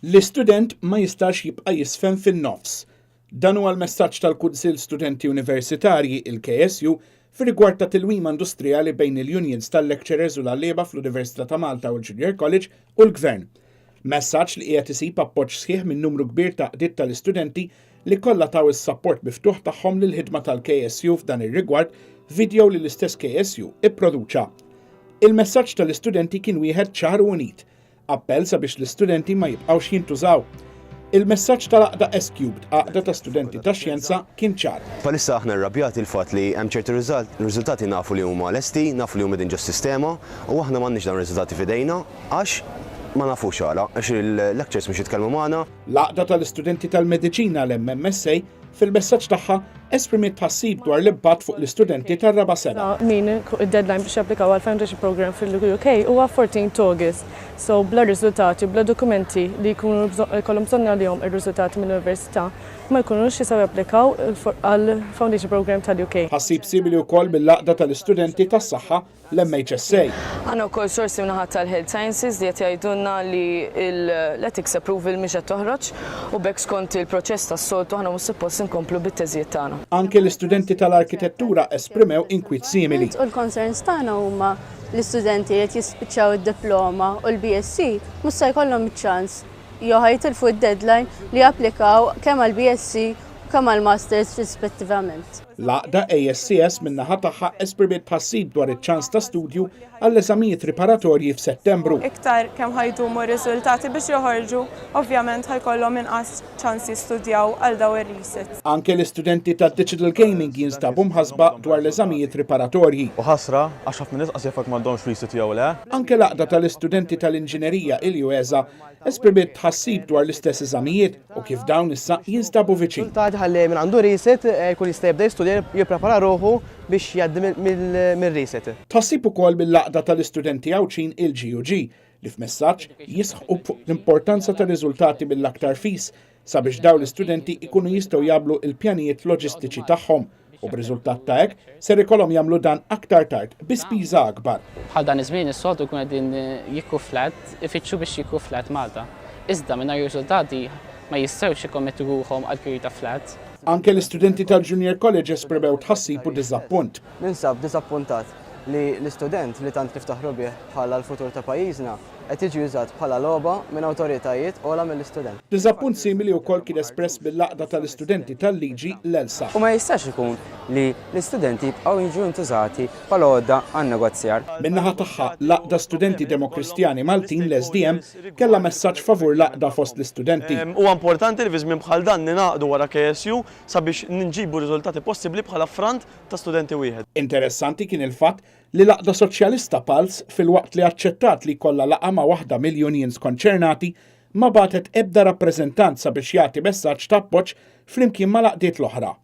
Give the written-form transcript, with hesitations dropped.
L-istudent ma jistax jibqa' jisfen fin-nofs. Dan huwa l-messaġġ tal-Kunsill Studenti Universitarji il-KSU fir-rigward ta' tilwim industrijali bejn il-unions tal-lecturers u l-għallieba fl-Università ta' Malta u l-Junior College u l-Gvern. Messaġġ li qiegħed isib appoġġ sħiħ minn numru kbir ta' qdiet tal-istudenti li kollha taw is-sapport miftuħ tagħhom lill-ħidma tal-KSU f'dan ir-rigward video li l-istess KSU ipproduċa. Il-messaġġ tal-istudenti kien wieħed ċar u unit. Appell sabiex l-istudenti ma jibqgħux jintużaw. Il-messaġġ tal-Għaqda S-Cubed, għaqda ta' studenti ta' xjenza, kien ċar. Palissa aħna rrabjati il-fatt li hemm ċerti riżultati nafu li huma lesti, nafu li huma din ġo sistema, u aħna m'għandniex dawn riżultati f'idejna għax ma nafux għala, għax il-lectures mhux jitkellmu magħna. L-għaqda tal-istudenti tal-Mediċina l-MMSA fil-messaġġ tagħha esprimiet tħassib dwar l-impatt fuq l-istudenti tar-raba' sena. Min id-deadline biex japplikaw għal foundation program fil-UK huwa 14 August. So bla riżultati, bla dokumenti li jkunu jkollhom bżonn għalihom ir-riżultati mill-università ma jkunux jistgħu japplikaw għal foundation program tal-UK. Ħassib simili wkoll bil-laqda tal-istudenti tas-saħħa l-MHSA. Għandna wkoll sorsi minnaħat tal-Health Sciences li qed jgħidulna li l-ethics approval mhix qed toħroġ u bekk skont il-proċess tas-soltu aħna mhux suppost inkomplu bit-teżjiet tagħna. Anke l-istudenti tal-arkitettura esprimew inkwiet simili. U l-concerns tagħna huma l-istudenti li qed jispiċċaw id-diploma u l-BSc mhux se jkollhom iċ-ċans jew ħajtilfu d-deadline li japplikaw kemm għall-BSc u kemm għall-masters rispettivament. L-għaqda ASCS min-naħa tagħha esprimiet tħassib dwar iċ-ċans ta' studju għall-eżamijiet preparatorji f'Settembru. Iktar kemm ħajdumu r-riżultati biex joħorġu, ovvjament ħajkollhom inqas ċans jistudjaw għal daw ir-resits. Anke l-istudenti ta' Digital Gaming jinstabu mħasba dwar l-eżamijiet preparatorji. U ħasra għax ħafna nies qasjafek m'għandhomx resit jew le. Anke l-għaqda tal-istudenti tal-inġinerija il-UESA esprimiet tħassib dwar l-istess eżamijiet u kif dawn issa jinstabu viċin. Ħalli minn għandu reset jkun jista' jibda jistudja jipprepara ruħu biex jgħaddi mill-reset. Tħassib ukoll bil-laqda tal-istudenti għawċin il-GUG li f'messaġġ jisħu fuq l-importanza ta' riżultati mill-aktar fis sabiex dawn l-istudenti ikunu jistgħu jagħmlu l-pjanijiet loġistiċi tagħhom u b'riżultat ta' hekk ser ikollhom jagħmlu dan aktar tard bi spiża akbar. Bħal dan iż-żmien is-soltu jkun qegħdin jikkuflat, ifittxu biex jikkuflat Malta. Iżda mingħajr riżultati ma jistgħux ikkommettu ruħhom għal career ta' flat. Anke l-istudenti tal-Junior College esprimew tħassib u diżappunt. Ninsab diżappuntat li l-istudent li tant niftaħ rubieħ bħala l-futur ta' pajjiżna qed jiġi użat bħala logħba minn awtoritajiet ola mill-istudent. Diżappunt simili wkoll kien espress bil-laqda tal-istudenti tal-liġi l-ELSA. U ma jistax ikun li l-istudenti jibqgħu jiġu intużati bħala għodda għan-negozjar. Min-naħa tagħha laqda studenti demokristjani Maltin l-SDM kellha messaġġ favur laqda fost l-istudenti. Huwa importanti li fi żmien bħal dan ninaqdu wara KSU sabiex nġibu riżultati possibbli bħala front ta' studenti wieħed. Interessanti kien il-fatt li laqda soċjalista Pals fil-waqt li aċċettat li kollha laqa ma' waħda mill-unions konċernati ma batet ebda rappreżentanza biex jagħti messaġġ ta' appoġġ flimkien ma' laqdiet l-oħra.